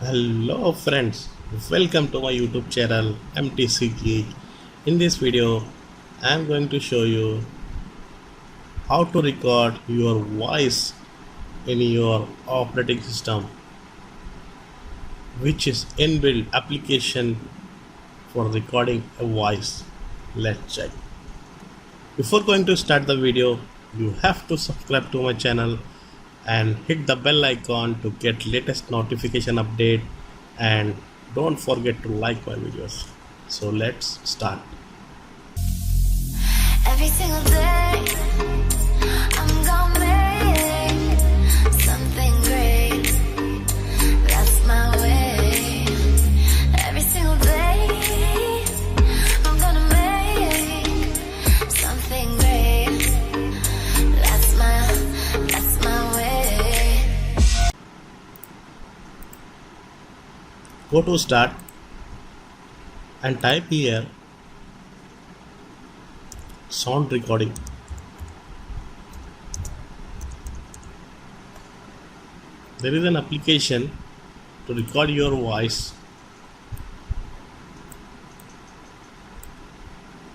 Hello friends, welcome to my YouTube channel MTC Geek. In this video, I am going to show you how to record your voice in your operating system, which is inbuilt application for recording a voice. Let's check. Before going to start the video, you have to subscribe to my channel and hit the bell icon to get latest notification update, and don't forget to like my videos. So let's start. Every single day, I'm gonna make something great. That's my way. Every single day, I'm gonna make something great. That's my way. Go to start and type here sound recording. There is an application to record your voice.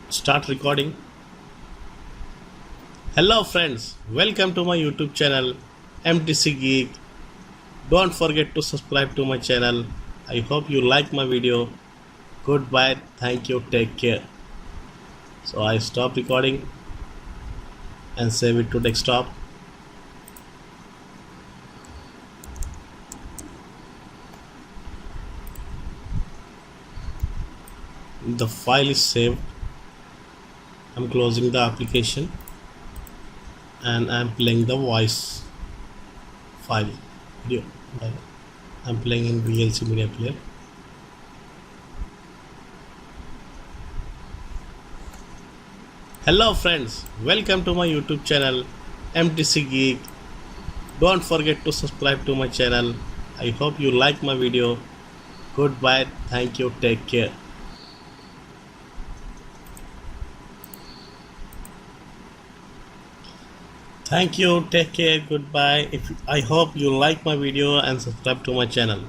Start recording. Hello friends, welcome to my YouTube channel MTC Geek. Don't forget to subscribe to my channel. I hope you like my video. Goodbye, thank you, take care. So I stop recording and save it to desktop. The file is saved. I'm closing the application and I'm playing the voice file video. I'm playing in VLC Media Player. Hello friends, welcome to my YouTube channel MTC Geek. Don't forget to subscribe to my channel. I hope you like my video. Goodbye, thank you, take care. Thank you, take care, goodbye. I hope you like my video and subscribe to my channel.